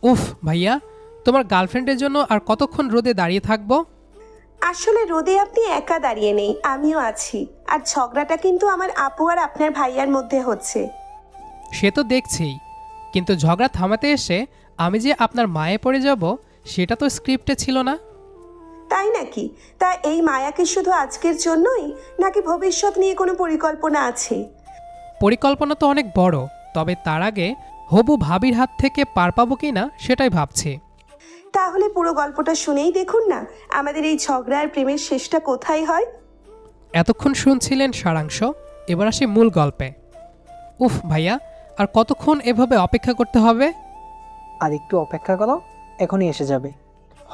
উফ ভাইয়া, তোমার গার্লফ্রেন্ডের জন্য আর কতক্ষণ রোদে দাঁড়িয়ে থাকবো? আসলে রোদে আপনি একা দাঁড়িয়ে নেই, আমিও আছি। আর ঝগড়াটা কিন্তু আমার আপু আর আপনার ভাইয়ার মধ্যে হচ্ছে। সে তো দেখছিই, কিন্তু ঝগড়া থামাতে এসে আমি যে আপনার মায়ে পড়ে যাব সেটা তো স্ক্রিপ্টে ছিল না। তাই নাকি? তা এই মায়া কি শুধু আজকের জন্যই, নাকি ভবিষ্যৎ নিয়ে কোনো পরিকল্পনা আছে? পরিকল্পনা তো অনেক বড়, তবে তার আগে হবু ভাবির হাত থেকে পার পাবো কি না সেটাই ভাবছি। তাহলে পুরো গল্পটা শুনেই দেখুন না, আমাদের এই ঝগড়া আর প্রেমের শেষটা কোথায় হয়। এতক্ষণ শুনছিলেন সারাংশ, এবার আসি মূল গল্পে। উফ ভাইয়া, আর কতক্ষণ এভাবে অপেক্ষা করতে হবে? আর একটু অপেক্ষা করো, এখনই এসে যাবে।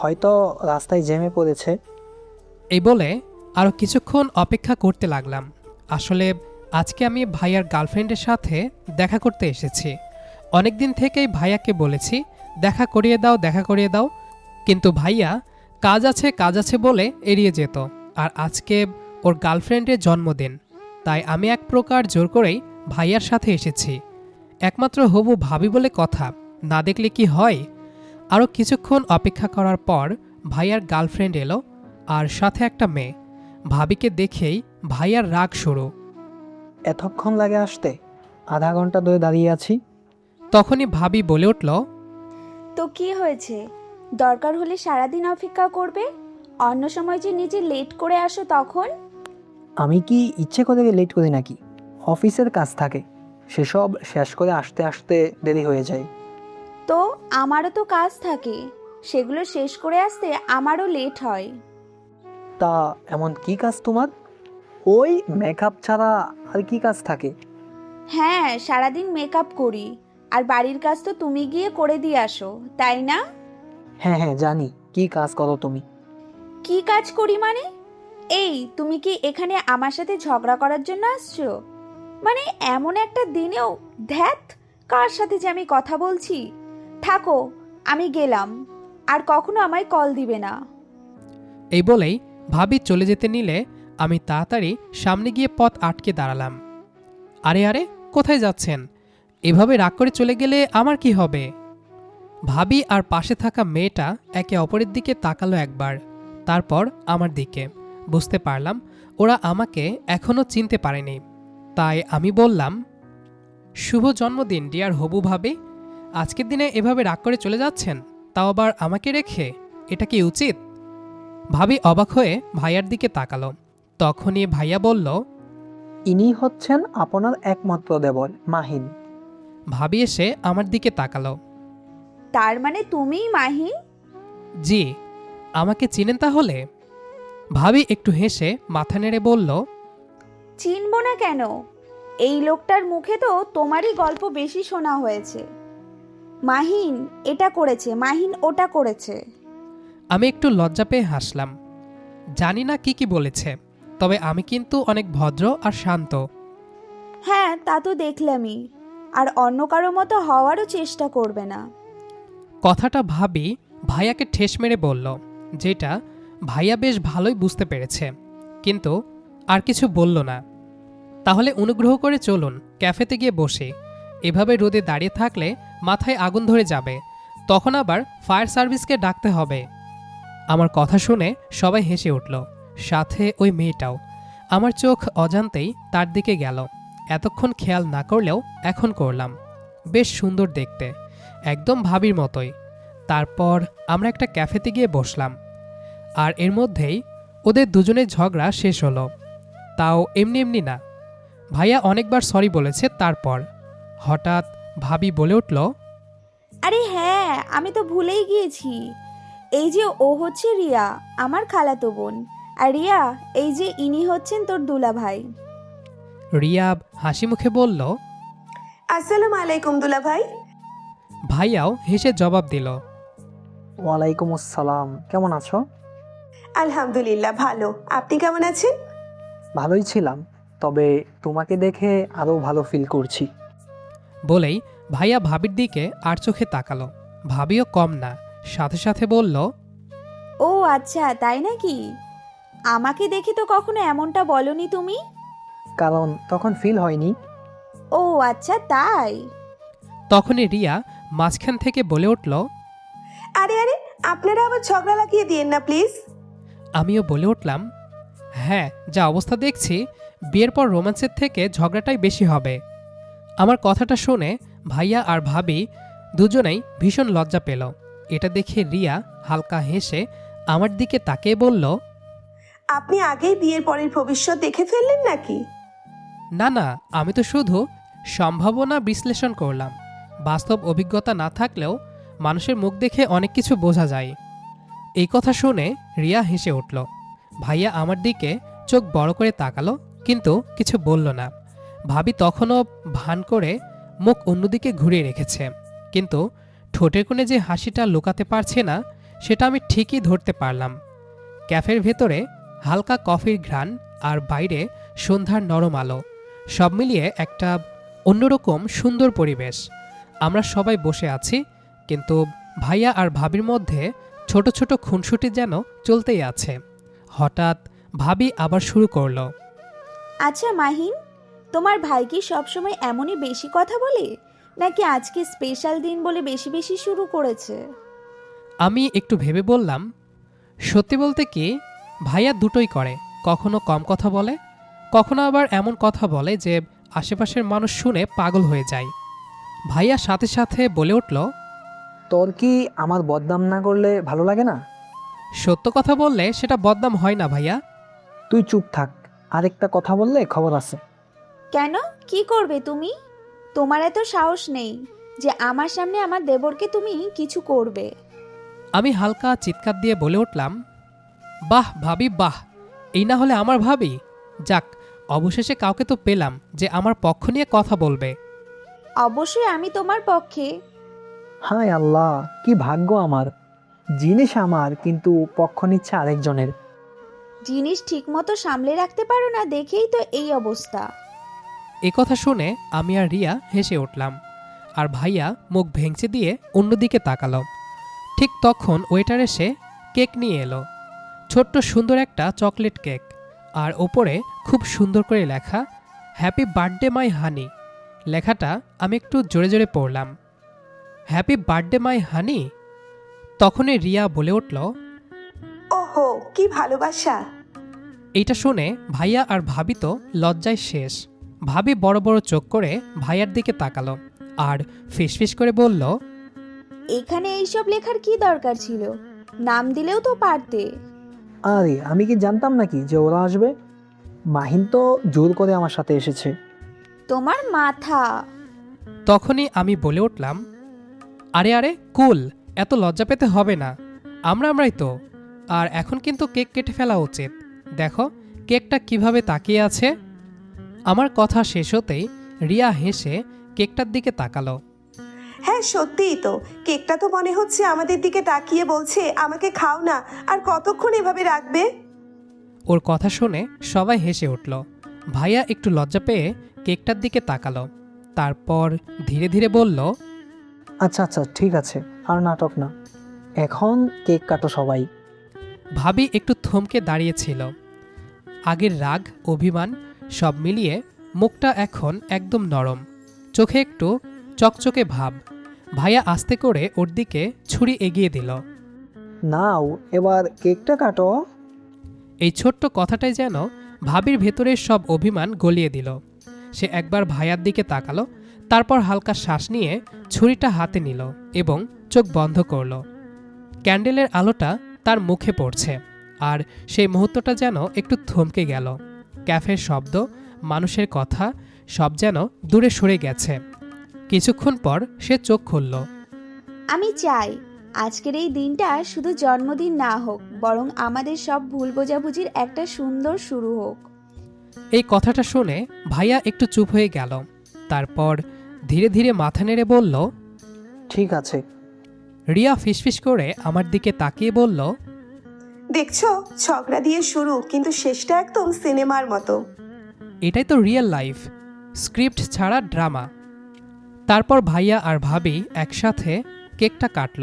হয়তো রাস্তায় জ্যামে পড়েছে। এই বলে আরও কিছুক্ষণ অপেক্ষা করতে লাগলাম। আসলে আজকে আমি ভাইয়ার গার্লফ্রেন্ডের সাথে দেখা করতে এসেছি। অনেক দিন থেকেই ভাইয়াকে বলেছি দেখা করিয়ে দাও, দেখা করিয়ে দাও, কিন্তু ভাইয়া কাজ আছে বলে এড়িয়ে যেত। আর আজকে ওর গার্লফ্রেন্ডের জন্মদিন, তাই আমি এক প্রকার জোর করেই ভাইয়ার সাথে এসেছি। একমাত্র হবু ভাবি বলে কথা, না দেখলে কি হয়। আরও কিছুক্ষণ অপেক্ষা করার পর ভাইয়ার গার্লফ্রেন্ড এলো, আর সাথে একটা মেয়ে। ভাবিকে দেখেই ভাইয়ার রাগ শুরু। এতক্ষণ লাগে আসতে? আধা ঘন্টা ধরে দাঁড়িয়ে আছি। তখনই ভাবি বলে উঠল, তো কি হয়েছে? দরকার হলে সারাদিন অপেক্ষা করবে, অন্য সময় যে নিজে লেট করে আসো তখন। আমি কি ইচ্ছে করে লেট করি নাকি? অফিসের কাজ থাকে, সেসব শেষ করে আসতে আসতে দেরি হয়ে যায়। তো আমারও তো কাজ থাকে, সেগুলো শেষ করে আসতে আমারও লেট হয়। তা এমন কি কাজ তোমার? ওই মেকআপ ছাড়া আর কি কাজ থাকে? হ্যাঁ, সারাদিন মেকআপ করি, আর বাড়ির কাজ তো তুমি গিয়ে করে দিয়ে আসো, তাই না? হ্যাঁ হ্যাঁ জানি, কি কাজ করো তুমি। কি কাজ করি মানে? এই, তুমি কি এখানে আমার সাথে ঝগড়া করার জন্য আসছো? মানে এমন একটা দিনেও, ধ্যাত, কার সাথে যে আমি কথা বলছি। থাকো, আমি গেলাম, আর কখনো আমায় কল দিবে না। এই বলেই ভাবি চলে যেতে নিলে আমি তাড়াতাড়ি সামনে গিয়ে পথ আটকে দাঁড়ালাম। আরে আরে, কোথায় যাচ্ছেন? এভাবে রাগ করে চলে গেলে আমার কি হবে? ভাবি আর পাশে থাকা মেয়েটা একে অপরের দিকে তাকালো একবার, তারপর আমার দিকে। বুঝতে পারলাম ওরা আমাকে এখনও চিনতে পারেনি। তাই আমি বললাম, শুভ জন্মদিন ডিয়ার হবু ভাবি। আজকের দিনে এভাবে রাগ করে চলে যাচ্ছেন, তাও আবার আমাকে রেখে। এটা কি উচিত? ভাবি অবাক হয়ে ভাইয়ার দিকে তাকালো। তখনই ভাইয়া বলল, ইনি হচ্ছেন আপনার একমাত্র দেবর মাহিন। ভাবি এসে আমার দিকে তাকালো। তার মানে তুমিই মাহি? জি, আমাকে চিনেন তাহলে? ভাবি একটু হেসে মাথা নেড়ে বলল, চিনবো না কেন? এই লোকটার মুখে তো তোমারই গল্প বেশি শোনা হয়েছে। মাহিন এটা করেছে, মাহিন ওটা করেছে। আমি একটু লজ্জা পেয়ে হাসলাম। জানি না কি কি বলেছে, তবে আমি কিন্তু অনেক ভদ্র আর শান্ত। হ্যাঁ, তা তো দেখলামই। আর অন্য কারো মতো হওয়ারও চেষ্টা করবে না। কথাটা ভাবি ভাইয়াকে ঠেস মেরে বলল, যেটা ভাইয়া বেশ ভালোই বুঝতে পেরেছে, কিন্তু আর কিছু বলল না। তাহলে অনুগ্রহ করে চলুন ক্যাফেতে গিয়ে বসি। এভাবে রোদে দাঁড়িয়ে থাকলে মাথায় আগুন ধরে যাবে, তখন আবার ফায়ার সার্ভিসকে ডাকতে হবে। আমার কথা শুনে সবাই হেসে উঠল, সাথে ওই মেয়েটাও। আমার চোখ অজান্তেই তার দিকে গেল। এতক্ষণ খেয়াল না করলেও এখন করলাম। বেশ সুন্দর দেখতে, একদম ভাবির মতোই। তারপর আমরা একটা ক্যাফেতে গিয়ে বসলাম, আর এর মধ্যেই ওদের দুজনের ঝগড়া শেষ হলো। তাও এমনি এমনি না, ভাইয়া অনেকবার সরি বলেছে। তারপর হঠাৎ ভাবি বলে উঠল, আরে হ্যাঁ, আমি তো ভুলেই গিয়েছি। এই যে ও হচ্ছে রিয়া, আমার খালাতো বোন। আর রিয়া, এই যে ইনি হচ্ছেন তোর দুলা ভাই। রিয়া হাসি মুখে বলল। আসসালামু আলাইকুম দুলা ভাই। ভাইয়াও হেসে জবাব দিল। ওয়ালাইকুম আসসালাম, কেমন আছো? আলহামদুলিল্লাহ ভালো, আপনি কেমন আছেন? ভালোই ছিলাম, তবে তোমাকে দেখে আরও ভালো ফিল করছি। বলেই ভাইয়া ভাবির দিকে আর চোখে তাকালো। ভাবিও কম না, সাথে সাথে বলল, ও আচ্ছা, তাই নাকি? আমাকে দেখে তো কখনো এমনটা বলনি তুমি। কারণ তখন ফিল হয়নি। ও আচ্ছা, তাই। তখনই রিয়া মাঝখান থেকে বলে উঠল, আরে আরে, আপনারা আবার ঝগড়া লাগিয়ে দিয়েন না প্লিজ। আমিও বলে উঠলাম, হ্যাঁ, যা অবস্থা দেখছি বিয়ের পর রোম্যান্সের থেকে ঝগড়াটাই বেশি হবে। আমার কথাটা শুনে ভাইয়া আর ভাবি দুজনেই ভীষণ লজ্জা পেল। এটা দেখে রিয়া হালকা হেসে আমার দিকে তাকিয়ে বলল, আপনি আগেই বিয়ের পরের ভবিষ্যৎ দেখে ফেললেন নাকি? না না, আমি তো শুধু সম্ভাবনা বিশ্লেষণ করলাম। বাস্তব অভিজ্ঞতা না থাকলেও মানুষের মুখ দেখে অনেক কিছু বোঝা যায়। এই কথা শুনে রিয়া হেসে উঠল। ভাইয়া আমার দিকে চোখ বড় করে তাকালো, কিন্তু কিছু বলল না। ভাবি তখনও ভান করে মুখ অন্যদিকে ঘুরিয়ে রেখেছে, কিন্তু ঠোঁটের কোণে যে হাসিটা লুকাতে পারছে না সেটা আমি ঠিকই ধরতে পারলাম। ক্যাফের ভেতরে হালকা কফির ঘ্রাণ আর বাইরে সন্ধ্যার নরম আলো, সব মিলিয়ে একটা অন্যরকম সুন্দর পরিবেশ। আমরা সবাই বসে আছি, কিন্তু ভাইয়া আর ভাবির মধ্যে ছোট ছোট খুনসুটি যেন চলতেই আছে। হঠাৎ ভাবি আবার শুরু করলো, আচ্ছা মাহিন, তোমার ভাই কি সবসময় এমনই বেশি কথা বলে, নাকি আজকে স্পেশাল দিন বলে বেশি বেশি শুরু করেছে? আমি একটু ভেবে বললাম, সত্যি বলতে কি ভাইয়া দুটোই করে। কখনো কম কথা বলে, কখনো আবার এমন কথা বলে যে আশেপাশের মানুষ শুনে পাগল হয়ে যায়। ভাইয়া সাথে সাথে বলে উঠল, তোর কি আমার বদনাম না করলে ভালো লাগে না? সত্য কথা বললে সেটা বদনাম হয় না ভাইয়া। তুই চুপ থাক, আরেকটা কথা বললে খবর আছে। কেন, কি করবে তুমি? তোমার এত সাহস নেই যে আমার সামনে আমার দেবরকে তুমি কিছু করবে? আমি হালকা চিৎকার দিয়ে বলে উঠলাম, বাহ ভাবি বাহ, এই না হলে আমার ভাবি। যাক, অবশেষে কাউকে তো পেলাম যে আমার পক্ষ নিয়ে কথা বলবে। অবশ্যই আমি তোমার পক্ষে। হায় আল্লাহ, কি ভাগ্য আমার! জিনিস আমার, কিন্তু পক্ষ নিচ্ছে আরেকজনের। জিনিস ঠিকমতো সামলে রাখতে পারো না দেখেই তো এই অবস্থা। এ কথা শুনে আমি আর রিয়া হেসে উঠলাম, আর ভাইয়া মুখ ভেঙচে দিয়ে অন্যদিকে তাকালো। ঠিক তখন ওয়েটার এসে কেক নিয়ে এলো। ছোট্ট সুন্দর একটা চকলেট কেক, আর ওপরে খুব সুন্দর করে লেখা, হ্যাপি বার্থডে মাই হানি। লেখাটা আমি একটু জোরে জোরে পড়লাম, হ্যাপি বার্থডে মাই হানি। তখনই রিয়া বলে উঠল, ওহো, কি ভালোবাসা! এইটা শুনে ভাইয়া আর ভাবি তো লজ্জায় শেষ। ভাবি বড় বড় চোখ করে ভাইয়ার দিকে তাকালো আর ফিসফিস করে বলল, এখানে এইসব লেখার কি দরকার ছিল? নাম দিলেও তো পারতে। আরে আমি কি জানতাম নাকি যে ওরা আসবে? মাহিন তো জোর করে আমার সাথে এসেছে। তোমার মাথা। তখনই আমি বলে উঠলাম, আরে আরে কুল, এত লজ্জা পেতে হবে না, আমরাই তো। আর এখন কিন্তু কেক কেটে ফেলা উচিত। দেখো কেকটা কিভাবে তাকিয়ে আছে। আমার কথা শেষ হতেই রিয়া হেসে কেকটার দিকে তাকালো। হ্যাঁ সত্যিই তো, কেকটা তো মনে হচ্ছে আমাদের দিকে তাকিয়ে বলছে, আমাকে খাও না। আর কতক্ষণ এভাবে রাখবে? ওর কথা শুনে সবাই হেসে উঠল। ভাইয়া একটু লজ্জা পেয়ে কেকটার দিকে তাকালো, তারপর ধীরে ধীরে বলল, আচ্ছা আচ্ছা, ঠিক আছে, আর নাটক না, এখন কেক কাটো সবাই। ভাবি একটু থমকে দাঁড়িয়েছিল। আগের রাগ অভিমান সব মিলিয়ে মুখটা এখন একদম নরম, চোখে একটু চকচকে ভাব। ভাইয়া আস্তে করে ওর দিকে ছুরি এগিয়ে দিল। নাও এবার কেকটা কাটো। এই ছোট্ট কথাটাই যেন ভাবির ভেতরের সব অভিমান গলিয়ে দিল। সে একবার ভাইয়ার দিকে তাকালো, তারপর হালকা শ্বাস নিয়ে ছুরিটা হাতে নিল এবং চোখ বন্ধ করল। ক্যান্ডেলের আলোটা তার মুখে পড়ছে, আর সেই মুহূর্তটা যেন একটু থমকে গেল। ক্যাফের শব্দ, মানুষের কথা সব যেন দূরে সরে গেছে। কিছুক্ষণ পর সে চোখ খুলল। আমি চাই আজকের এই দিনটা শুধু জন্মদিন না হোক, বরং আমাদের সব ভুল বোঝাবুঝির একটা সুন্দর শুরু হোক। এই কথাটা শুনে ভাইয়া একটু চুপ হয়ে গেল, তারপর ধীরে ধীরে মাথা নেড়ে বলল, ঠিক আছে। রিয়া ফিসফিস করে আমার দিকে তাকিয়ে বলল, দেখছো, ঝগড়া দিয়ে শুরু, কিন্তু শেষটা একদম সিনেমার মতো। এটাই তো রিয়েল লাইফ, স্ক্রিপ্ট ছাড়া ড্রামা। তারপর ভাইয়া আর ভাবি একসাথে কেকটা কাটল।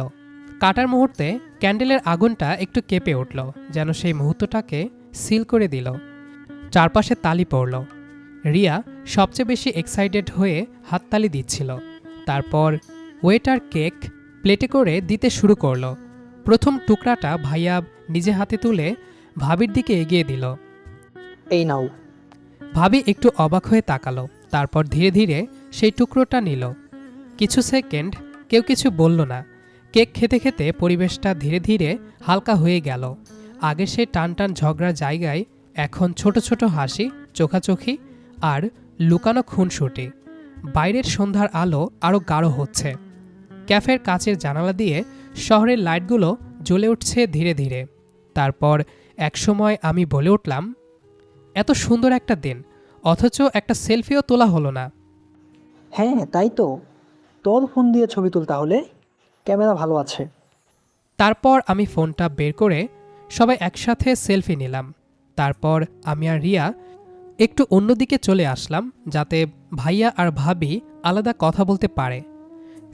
কাটার মুহূর্তে ক্যান্ডেলের আগুনটা একটু কেঁপে উঠল, যেন সেই মুহূর্তটাকে সিল করে দিল। চারপাশে তালি পড়ল। রিয়া সবচেয়ে বেশি এক্সাইটেড হয়ে হাততালি দিচ্ছিল। তারপর ওয়েটার কেক প্লেটে করে দিতে শুরু করলো। প্রথম টুকরাটা ভাইয়া নিজে হাতে তুলে ভাবির দিকে এগিয়ে দিল। এই নাও। ভাবি একটু অবাক হয়ে তাকালো, তারপর ধীরে ধীরে সেই টুকরোটা নিল। কিছু সেকেন্ড কেউ কিছু বলল না। কেক খেতে খেতে পরিবেশটা ধীরে ধীরে হালকা হয়ে গেল। আগে সে টান টান ঝগড়ার জায়গায় এখন ছোট ছোট হাসি, চোখাচোখি আর লুকানো খুনসুটি। বাইরের সন্ধ্যার আলো আরও গাঢ় হচ্ছে। ক্যাফের কাচের জানালা দিয়ে শহরের লাইটগুলো জ্বলে উঠছে ধীরে ধীরে। তারপর একসময় আমি বলে উঠলাম, এত সুন্দর একটা দিন, অথচ একটা সেলফিও তোলা হলো না। হ্যাঁ তাই তো, তোর ফোন দিয়ে ছবি তুল তাহলে, ক্যামেরা ভালো আছে। তারপর আমি ফোনটা বের করে সবাই একসাথে সেলফি নিলাম। তারপর আমি আর রিয়া একটু অন্যদিকে চলে আসলাম, যাতে ভাইয়া আর ভাবি আলাদা কথা বলতে পারে।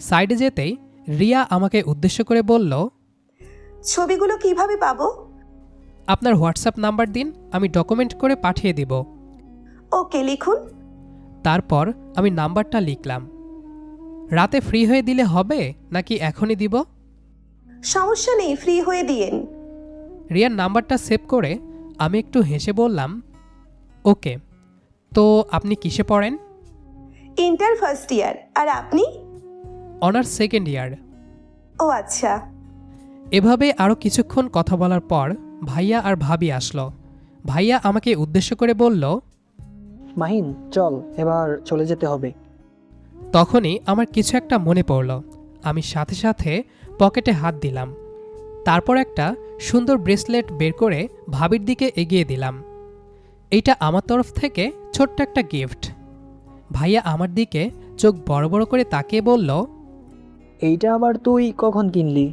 সাইডে যেতেই রিয়া আমাকে উদ্দেশ্য করে বলল, ছবিগুলো কিভাবে পাবো? আপনার হোয়াটসঅ্যাপ নাম্বার দিন, আমি ডকুমেন্ট করে পাঠিয়ে দিব। ওকে, লিখুন। তারপর আমি নাম্বারটা লিখলাম। রাতে ফ্রি হয়ে দিলে হবে নাকি এখনই দিব? সমস্যা নেই, ফ্রি হয়ে দিয়েন। রিয়ার নাম্বারটা সেভ করে আমি একটু হেসে বললাম, ওকে। তো আপনি কিসে পড়েন? Inter first year. আর আপনি? Honours second year. ও আচ্ছা। এভাবে আরও কিছুক্ষণ কথা বলার পর ভাইয়া আর ভাবি আসলো। ভাইয়া আমাকে উদ্দেশ্য করে বলল, মাহিন চল, এবার চলে যেতে হবে। তখনই আমার কিছু একটা মনে পড়ল। আমি সাথে সাথে পকেটে হাত দিলাম। তারপর একটা সুন্দর ব্রেসলেট বের করে ভাবির দিকে এগিয়ে দিলাম। এইটা আমার তরফ থেকে ছোট্ট একটা গিফট। ভাইয়া আমার দিকে চোখ বড় বড় করে তাকিয়ে বলল, এইটা আবার তুই কখন কিনলি?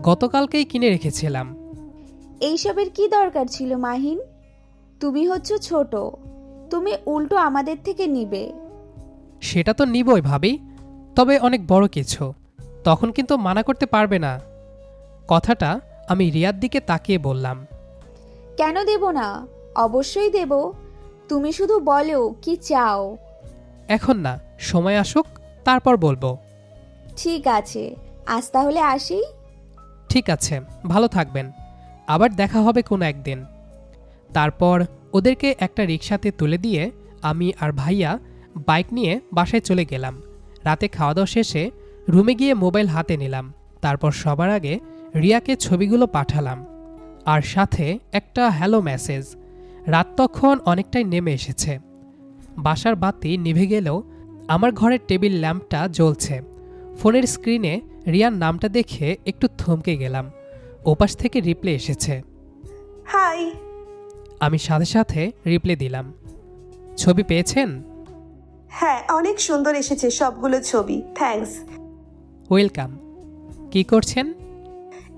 গতকালকেই কিনে রেখেছিলাম। এইসবের কি দরকার ছিল মাহিন? তুমি হচ্ছ ছোট, তুমি উল্টো আমাদের থেকে নিবে। সেটা তো নিবই ভাবি, তবে অনেক বড় কিছু, তখন কিন্তু মানা করতে পারবে না। কথাটা আমি রিয়ার দিকে তাকিয়ে বললাম। কেন দেব না? অবশ্যই দেব। তুমি শুধু বলো কি চাও। এখন না, সময় আসুক, তারপর বলবো। ঠিক আছে, আজ তাহলে আসি। ঠিক আছে, ভালো থাকবেন, আবার দেখা হবে কোনো একদিন। তারপর ওদেরকে একটা রিকশাতে তুলে দিয়ে আমি আর ভাইয়া বাইক নিয়ে বাসায় চলে গেলাম। রাতে খাওয়া দাওয়া শেষে রুমে গিয়ে মোবাইল হাতে নিলাম। তারপর সবার আগে রিয়াকে ছবিগুলো পাঠালাম, আর সাথে একটা হ্যালো মেসেজ। রাত তখন অনেকটাই নেমে এসেছে। বাসার বাতি নিভে গেলেও আমার ঘরের টেবিল ল্যাম্পটা জ্বলছে। ফোনের স্ক্রিনে রিয়ার নামটা দেখে একটু থমকে গেলাম। ওপাশ থেকে রিপ্লে এসেছে। হাই। আমি সাথে সাথে রিপ্লে দিলাম, ছবি পেয়েছেন? হ্যাঁ, অনেক সুন্দর এসেছে সবগুলো ছবি, থ্যাঙ্কস। ওয়েলকাম। কি করছেন?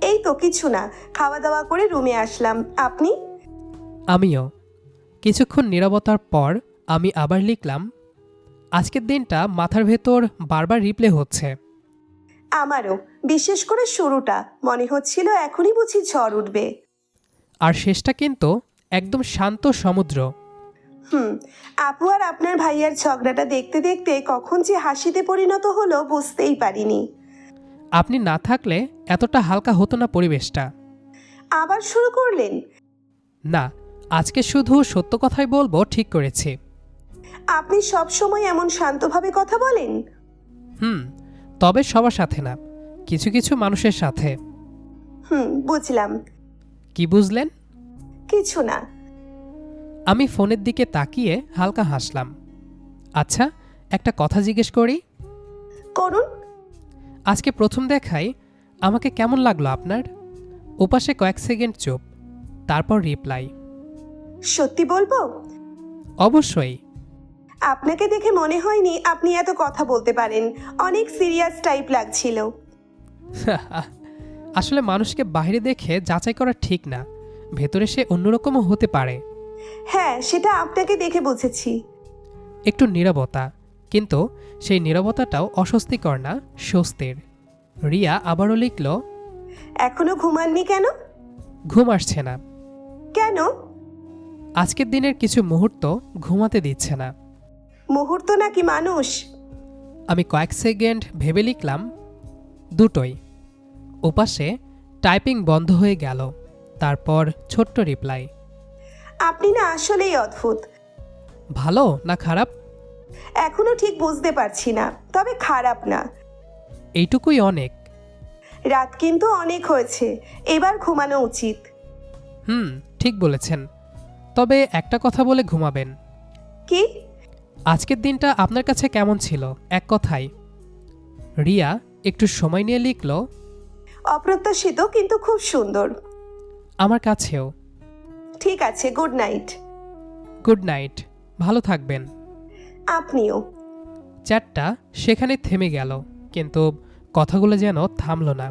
এই তো কিছু না, খাওয়া দাওয়া করে রুমে আসলাম। আপনি? আমিও। কিছুক্ষণ নীরবতার পর আমি আবার লিখলাম, আজকের দিনটা মাথার ভেতর বারবার রিপ্লে হচ্ছে। আমারও, বিশেষ করে শুরুটা মনে হচ্ছিল এখনই বুঝি ঝড় উঠবে। আর শেষটা কিন্তু একদম শান্ত সমুদ্র। আপু আর আপনার ভাইয়ার ঝগড়াটা দেখতে দেখতে কখন যে হাসিতে পরিণত হলো বুঝতেই পারিনি। আপনি না থাকলে এতটা হালকা হতো না পরিবেশটা। আবার শুরু করলেন? না, আজকে শুধু সত্য কথাই বলবো ঠিক করেছি। আপনি সব সময় এমন শান্তভাবে কথা বলেন? তবে সবার সাথে না, কিছু কিছু মানুষের সাথে। বুঝলাম। কি বুঝলেন? কিছু না। আমি ফোনের দিকে তাকিয়ে হালকা হাসলাম। আচ্ছা, একটা কথা জিজ্ঞেস করি? করুন। আজকে প্রথম দেখাই আমাকে কেমন লাগলো আপনার? ওপাশে কয়েক সেকেন্ড চুপ, তারপর রিপ্লাই, সত্যি বলবো? অবশ্যই। আপনাকে দেখে মনে হয়নি আপনি এত কথা বলতে পারেন, অনেক সিরিয়াস টাইপ লাগছিল। আসলে মানুষকে বাইরে দেখে যাচাই করা ঠিক না, ভেতরে সে অন্যরকমও হতে পারে। হ্যাঁ, সেটা আপনাকে দেখে বুঝেছি। একটু নীরবতা, কিন্তু সেই নীরবতাটাও অস্বস্তিকর না, স্বস্তির। রিয়া আবারও লিখল, এখনো ঘুমাননি কেন? ঘুম আসছে না। কেন? আজকের দিনের কিছু মুহূর্ত ঘুমাতে দিচ্ছে না। মুহূর্ত নাকি মানুষ? আমি কয়েক সেকেন্ড ভেবে লিখলাম, দুটোই। ওপাশে টাইপিং বন্ধ হয়ে গেল। তারপর ছোট্ট রিপ্লাই। আপনি না আসলেই অদ্ভুত। ভালো না খারাপ? এখনো ঠিক বুঝতে পারছি না, তবে খারাপ না। এইটুকুই অনেক। রাত কিন্তু অনেক হয়েছে, এবার ঘুমানো উচিত। ঠিক বলেছেন। তবে একটা কথা বলে ঘুমাবেন। কি? আজকের দিনটা আপনার কাছে কেমন ছিল, এক কথায়? রিয়া একটু সময় নিয়ে লিখল, অপ্রত্যাশিত কিন্তু খুব সুন্দর। আমার কাছেও। ঠিক আছে, গুড নাইট। গুড নাইট, ভালো থাকবেন। আপনিও। চ্যাটটা সেখানে থেমে গেল, কিন্তু কথাগুলো যেন থামল না।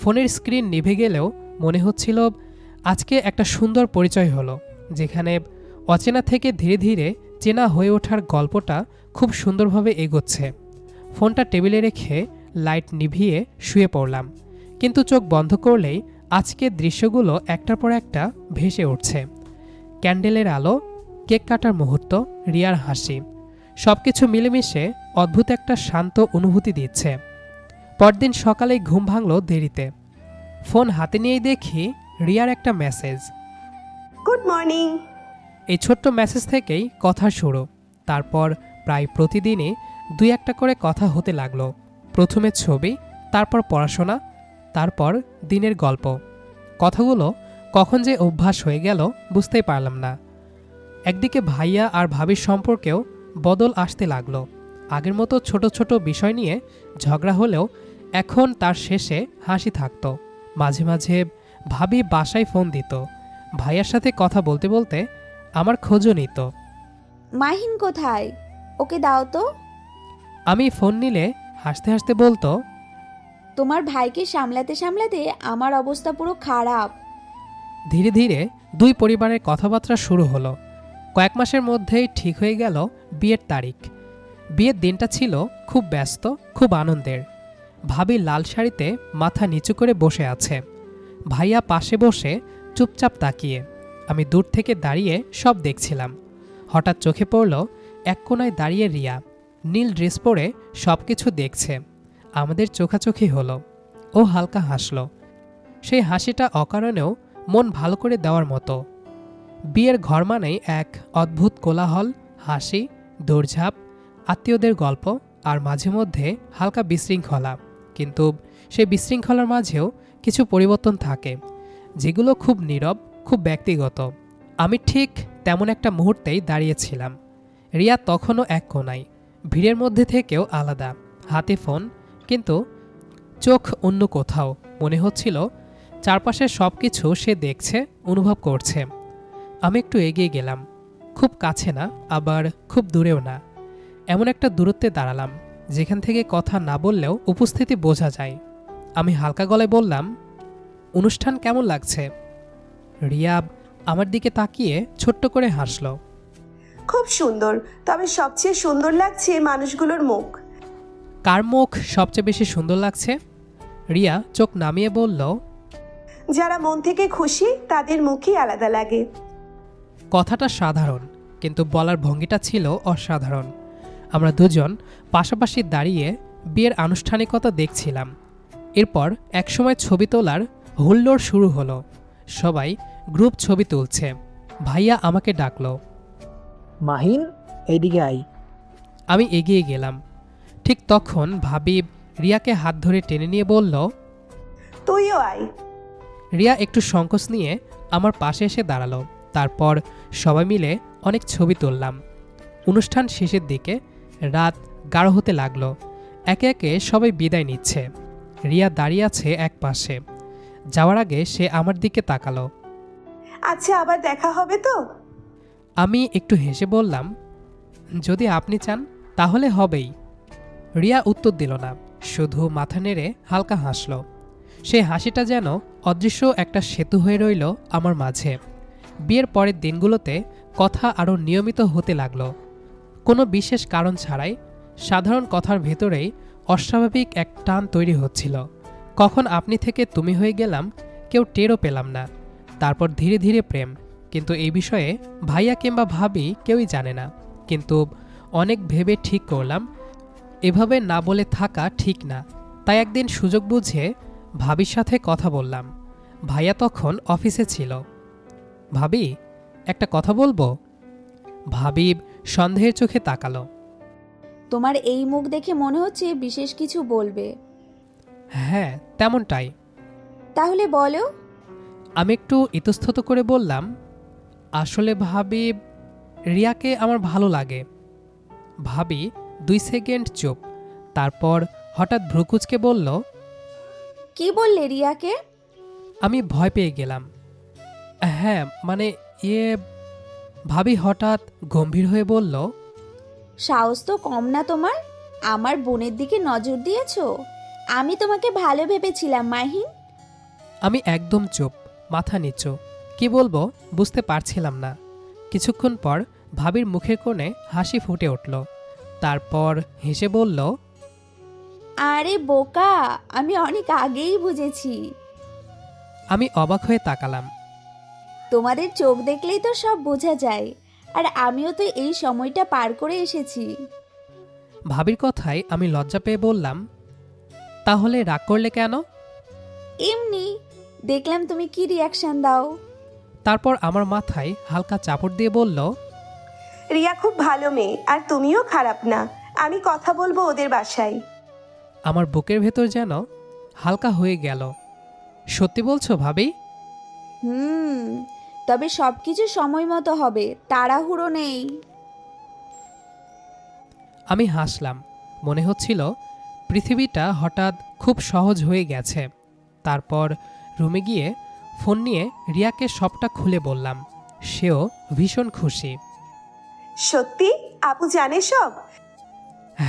ফোনের স্ক্রিন নিভে গেলেও মনে হচ্ছিল আজকে একটা সুন্দর পরিচয় হলো, যেখানে অচেনা থেকে ধীরে ধীরে চেনা হয়ে ওঠার গল্পটা খুব সুন্দরভাবে এগোচ্ছে। ফোনটা টেবিলে রেখে লাইট নিভিয়ে শুয়ে পড়লাম, কিন্তু চোখ বন্ধ করলেই আজকের দৃশ্যগুলো একটার পর একটা ভেসে উঠছে। ক্যান্ডেলের আলো, কেক কাটার মুহূর্ত, রিয়ার হাসি, সবকিছু মিলেমিশে অদ্ভুত একটা শান্ত অনুভূতি দিচ্ছে। পরদিন সকালেই ঘুম ভাঙল দেরিতে। ফোন হাতে নিয়েই দেখি রিয়ার একটা মেসেজ। Good morning. এই ছোট্ট মেসেজ থেকেই কথা শুরু। তারপর প্রায় প্রতিদিনই দুই একটা করে কথা হতে লাগলো। প্রথমে ছবি, তারপর পড়াশোনা, তারপর দিনের গল্প। কথাগুলো কখন যে অভ্যাস হয়ে গেল বুঝতেই পারলাম না। একদিকে ভাইয়া আর ভাবির সম্পর্কেও বদল আসতে লাগলো। আগের মতো ছোট ছোট বিষয় নিয়ে ঝগড়া হলেও এখন তার শেষে হাসি থাকতো। মাঝে মাঝে ভাবি বাসায় ফোন দিত, ভাইয়ার সাথে কথা বলতে বলতে আমার খোঁজও নিত। মাহিন কোথায়? ওকে দাও তো। আমি ফোন নিলে হাসতে হাসতে বলতো, তোমার ভাইকে সামলাতে সামলাতে আমার অবস্থা পুরো খারাপ। ধীরে ধীরে দুই পরিবারের কথাবার্তা শুরু হলো। কয়েক মাসের মধ্যেই ঠিক হয়ে গেল বিয়ের তারিখ। বিয়ের দিনটা ছিল খুব ব্যস্ত, খুব আনন্দের। ভাবি লাল শাড়িতে মাথা নিচু করে বসে আছে, ভাইয়া পাশে বসে চুপচাপ তাকিয়ে। আমি দূর থেকে দাঁড়িয়ে সব দেখছিলাম। হঠাৎ চোখে পড়ল এক কোনায় দাঁড়িয়ে রিয়া, নীল ড্রেস পরে সব কিছু দেখছে। আমাদের চোখাচোখি হলো। ও হালকা হাসল, সেই হাসিটা অকারণেও মন ভালো করে দেওয়ার মতো। বিয়ের ঘর মানেই এক অদ্ভুত কোলাহল, হাসি, দৌড়ঝাঁপ, আত্মীয়দের গল্প, আর মাঝে মধ্যে হালকা বিশৃঙ্খলা। কিন্তু সেই বিশৃঙ্খলার মাঝেও কিছু পরিবর্তন থাকে, যেগুলো খুব নীরব, খুব ব্যক্তিগত। আমি ঠিক তেমন একটা মুহূর্তেই দাঁড়িয়েছিলাম। রিয়া তখনও এক কোনায়, ভিড়ের মধ্যে থেকেও আলাদা, হাতে ফোন, কিন্তু চোখ অন্য কোথাও। মনে হচ্ছিল চারপাশের সব কিছু সে দেখছে, অনুভব করছে। আমি একটু এগিয়ে গেলাম, খুব কাছে না, আবার খুব দূরেও না। এমন একটা দূরত্বে দাঁড়ালাম যেখান থেকে কথা না বললেও উপস্থিতি বোঝা যায়। আমি হালকা গলায় বললাম, অনুষ্ঠান কেমন লাগছে? রিয়া আমার দিকে তাকিয়ে ছোট্ট করে হাসল। খুব সুন্দর, তবে সবচেয়ে সুন্দর লাগছে মানুষগুলোর মুখ। কার মুখ সবচেয়ে বেশি সুন্দর লাগছে? রিয়া চোখ নামিয়ে বলল, যারা মন থেকে খুশি তাদের মুখই আলাদা লাগে। কথাটা সাধারণ, কিন্তু বলার ভঙ্গিটা ছিল অসাধারণ। আমরা দুজন পাশাপাশি দাঁড়িয়ে বিয়ের আনুষ্ঠানিকতা দেখছিলাম। এরপর একসময় ছবি তোলার হুল্লোড় শুরু হলো। সবাই গ্রুপ ছবি তুলছে। ভাইয়া আমাকে ডাকলো, মাহিন, এইদিকে আই। আমি এগিয়ে গেলাম। ঠিক তখন ভাবি রিয়াকে হাত ধরে টেনে নিয়ে বলল, তুইও আয়। রিয়া একটু সংকোচ নিয়ে আমার পাশে এসে দাঁড়ালো। তারপর সবাই মিলে অনেক ছবি তুললাম। অনুষ্ঠান শেষের দিকে রাত গাঢ় হতে লাগলো। একে একে সবাই বিদায় নিচ্ছে। রিয়া দাঁড়িয়ে আছে এক পাশে। যাওয়ার আগে সে আমার দিকে তাকালো। আচ্ছা, আবার দেখা হবে তো? আমি একটু হেসে বললাম, যদি আপনি চান তাহলে হবেই। রিয়া উত্তর দিল না, শুধু মাথা নেড়ে হালকা হাসল। সেই হাসিটা যেন অদৃশ্য একটা সেতু হয়ে রইল আমার মাঝে। বিয়ের পরের দিনগুলোতে কথা আরও নিয়মিত হতে লাগলো, কোনো বিশেষ কারণ ছাড়াই। সাধারণ কথার ভেতরেই অস্বাভাবিক এক টান তৈরি হচ্ছিল। কখন আপনি থেকে তুমি হয়ে গেলাম, কেউ টেরও পেলাম না। তারপর ধীরে ধীরে প্রেম। কিন্তু এই বিষয়ে ভাইয়া কিংবা ভাবি কেউই জানে না। কিন্তু অনেক ভেবে ঠিক করলাম এভাবে না বলে থাকা ঠিক না। তাই একদিন সুযোগ বুঝে ভাবির সাথে কথা বললাম। ভাইয়া তখন অফিসে ছিল। ভাবি, একটা কথা বলবো? ভাবি সন্দেহের চোখে তাকালো। তোমার এই মুখ দেখে মনে হচ্ছে বিশেষ কিছু বলবে। হ্যাঁ, তেমনটাই। তাহলে বলো। আমি একটু ইতস্তত করে বললাম, আসলে ভাবি, রিয়াকে আমার ভালো লাগে। ভাবি 2 সেকেন্ড চুপ, তারপর হঠাৎ ভ্রুকুচকে বলল, কি বললে রিয়াকে? আমি ভয় পেয়ে গেলাম। হ্যাঁ মানে ইয়ে। ভাবি হঠাৎ গম্ভীর হয়ে বলল, সাহস তো কম না তোমার, আমার বোনের দিকে নজর দিয়েছো। আমি তোমাকে ভালো ভেবেছিলাম মাহিন। আমি একদম চুপ, মাথা নিচু। কি বলবো বুঝতে পারছিলাম না। কিছুক্ষণ পর ভাবির মুখের কোণে হাসি ফুটে উঠল। তারপর হেসে বলল, আরে বোকা, আমি অনেক আগেই বুঝেছি। আমি অবাক হয়ে তাকালাম। তোমাদের চোখ দেখলেই তো সব বোঝা যায়, আর আমিও তো এই সময়টা পার করে এসেছি। ভাবির কথায় আমি লজ্জা পেয়ে বললাম, তাহলে রাগ করলে কেন? এমনি দেখলাম তুমি কি রিয়াকশন দাও। তারপর আমার মাথায় হালকা চাপড় দিয়ে বলল, রিয়া খুব ভালো মেয়ে, আর তুমিও খারাপ না। আমি কথা বলবো ওদের বাসায়। আমার বুকের ভেতর যেন হালকা হয়ে গেল। সত্যি বলছো ভাবি? তবে সবকিছু সময় মতো হবে, তাড়াহুড়ো নেই। আমি হাসলাম। মনে হচ্ছিল পৃথিবীটা হঠাৎ খুব সহজ হয়ে গেছে। তারপর রুমে গিয়ে ফোন নিয়ে রিয়াকে সবটা খুলে বললাম। সেও ভীষণ খুশি। সত্যি আপু জানে সব?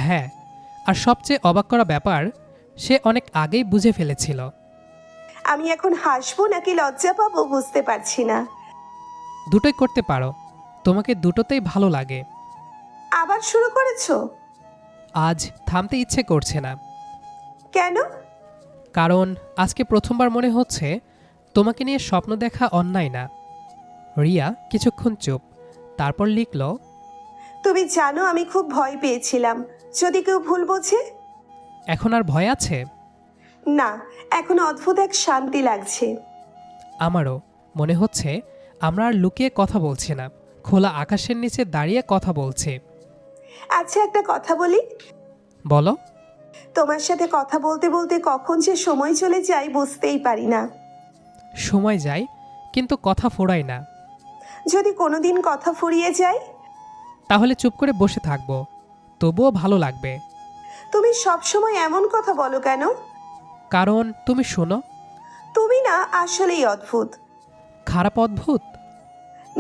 হ্যাঁ, আর সবচেয়ে অবাক করা ব্যাপার, সে অনেক আগেই বুঝে ফেলেছিল। আমি এখন হাসবো নাকি লজ্জা পাবো বুঝতে পারছি না। দুটোই করতে পারো, তোমাকে দুটোতেই ভালো লাগে। আবার শুরু করেছো? আজ থামতে ইচ্ছে করছে না। কেন? কারণ আজকে প্রথমবার মনে হচ্ছে তোমাকে নিয়ে স্বপ্ন দেখা অন্যায় না। রিয়া কিছুক্ষণ চুপ, তারপর লিখল, তুমি জানো আমি খুব ভয় পেয়েছিলাম যদি কেউ ভুল বোঝে। এখন আর ভয় আছে? না, এখন অদ্ভুত এক শান্তি লাগছে। আমারও মনে হচ্ছে আমরা আর লুকিয়ে কথা বলছি না, খোলা আকাশের নিচে দাঁড়িয়ে কথা বলছি। আচ্ছা একটা কথা বলি। বলো। তোমার সাথে কথা বলতে বলতে কখন যে সময় চলে যায় বুঝতেই পারি না। সময় যায় কিন্তু কথা ফোরায় না। যদি কোনোদিন কথা ফুরিয়ে যায়? তাহলে চুপ করে বসে থাকবো, তবুও ভালো লাগবে। তুমি সবসময় এমন কথা বলো কেন? কারণ তুমি শোনো। তুমি না আসলেই অদ্ভুত। খারাপ অদ্ভুত?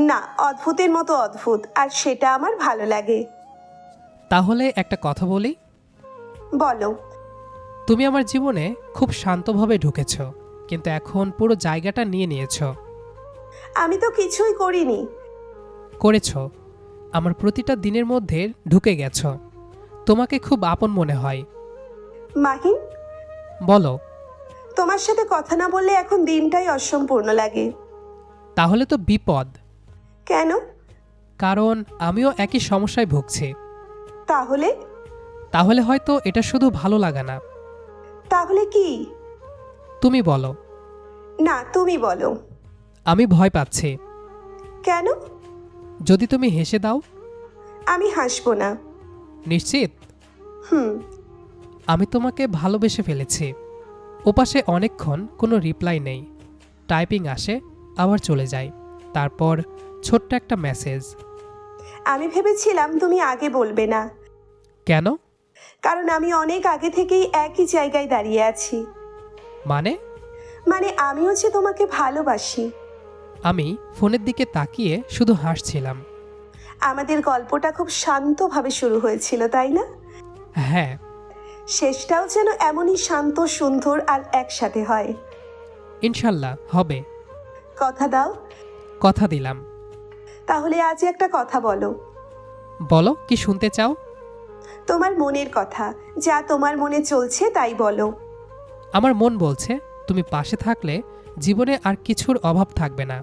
না, অদ্ভুতের মতো অদ্ভুত, আর সেটা আমার ভালো লাগে। তাহলে একটা কথা বলি। বলো। তুমি আমার জীবনে খুব শান্তভাবে ঢুকেছ, কিন্তু এখন পুরো জায়গাটা নিয়ে নিয়েছ। আমি তো কিছুই করিনি। করেছ, আমার প্রতিটা দিনের মধ্যে ঢুকে গেছ। তোমাকে খুব আপন মনে হয়। মাহিন, বলো। তোমার সাথে কথা না বললে এখন দিনটাই অসম্পূর্ণ লাগে। তাহলে তো বিপদ। কেন? কারণ আমিও একই সমস্যায় ভুগছি। তাহলে? তাহলে হয়তো এটা শুধু ভালো লাগা না। তাহলে কি? তুমি বলো। না, তুমি বলো। আমি ভয় পাচ্ছি। কেন? যদি তুমি হেসে দাও? আমি হাসবো না। নিশ্চিত? হুম। আমি তোমাকে ভালোবেসে ফেলেছি। ওপাশে অনেকক্ষণ কোনো রিপ্লাই নেই। টাইপিং আসে, আবার চলে যায়। তারপর ছোট্ট একটা মেসেজ। আমি ভেবেছিলাম তুমি আগে বলবে না। কেন? কারণ আমি অনেক আগে থেকেই একই জায়গায় দাঁড়িয়ে আছি। মানে আমিও যে তোমাকে ভালোবাসি। আমি ফোনের দিকে তাকিয়ে শুধু হাসছিলাম। আমাদের গল্পটা খুব শান্তভাবে শুরু হয়েছিল, তাই না? হ্যাঁ। শেষটাও যেন এমনই শান্ত, সুন্দর আর একসাথে হয়। ইনশাল্লাহ হবে। কথা দাও। কথা দিলাম। তাহলে আজ একটা কথা বলো। বলো, কি শুনতে চাও? তোমার মনের কথা, যা তোমার মনে চলছে তাই বলো। আমার মন বলছে তুমি পাশে থাকলে জীবনে আর কিছুর অভাব থাকবে না।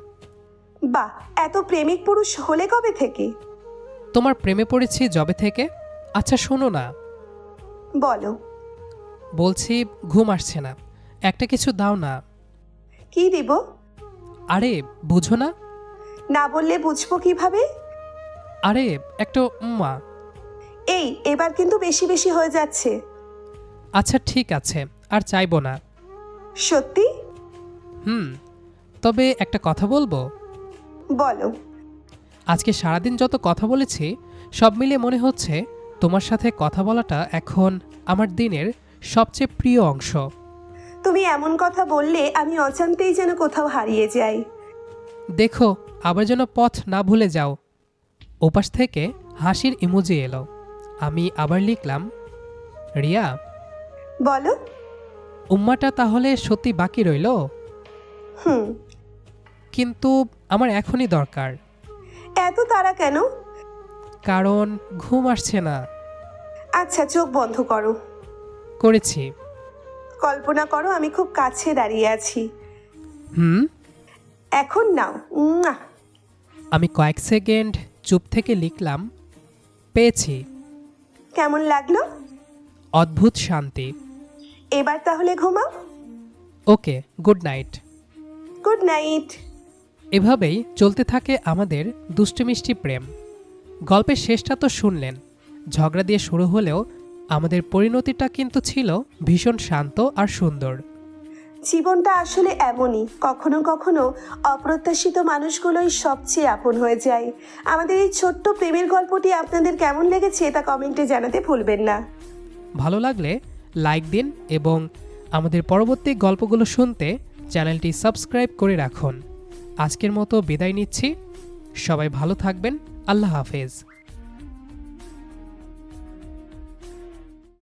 বাহ, এত প্রেমিক পুরুষ হলে কবে থেকে? তোমার প্রেমে পড়েছি যবে থেকে। আচ্ছা শোনো না। বলো। বলছি ঘুম আসছে না, একটা কিছু দাও না। কি দিব? আরে বুঝো না? না বললে বুঝবো কিভাবে? আরে একটা উম্মা। এই এবার কিন্তু বেশি বেশি হয়ে যাচ্ছে। আচ্ছা ঠিক আছে, আর চাইবো না। সত্যি? তবে একটা কথা বলবো? বলো। আজকে সারাদিন যত কথা বলেছি সব মিলিয়ে মনে হচ্ছে তোমার সাথে কথা বলাটা এখন আমার দিনের সবচেয়ে প্রিয় অংশ। তুমি এমন কথা বললে আমি অজান্তেই যেন কোথাও হারিয়ে যাই। দেখো আবার যেন পথ না ভুলে যাও। ওপাশ থেকে হাসির ইমোজি এলো। আমি আবার লিখলাম, রিয়া, বলো। উম্মাটা তাহলে সত্যি বাকি রইল? হুম। কিন্তু আমার এখনই দরকার। এত তাড়া কেন? কারণ ঘুম আসছে না। আচ্ছা চোখ বন্ধ করো। করেছি। কল্পনা করো আমি খুব কাছে দাঁড়িয়ে আছি। হুম। এখন নাও। উম্মা। আমি কয়েক সেকেন্ড চুপ থেকে লিখলাম, পেয়েছি। কেমন লাগলো? অদ্ভুত শান্তি। এবার তাহলে ঘুমাও। ওকে, গুড নাইট। Good night. এভাবেই চলতে থাকে আমাদের দুষ্টুমিষ্টি প্রেম। গল্পের শেষটা তো শুনলেন। ঝগড়া দিয়ে শুরু হলেও আমাদের পরিণতিটা কিন্তু ছিল ভীষণ শান্ত আর সুন্দর। জীবনটা আসলে এমনই, কখনো কখনো অপ্রত্যাশিত মানুষগুলোই সবচেয়ে আপন হয়ে যায়। আমাদের এই ছোট্ট প্রেমের গল্পটি আপনাদের কেমন লেগেছে তা কমেন্টে জানাতে ভুলবেন না। ভালো লাগলে লাইক দিন এবং আমাদের পরবর্তী গল্পগুলো শুনতে চ্যানেলটি সাবস্ক্রাইব করে রাখুন। আজকের মতো বিদায় নিচ্ছি। সবাই ভালো থাকবেন। আল্লাহ হাফেজ।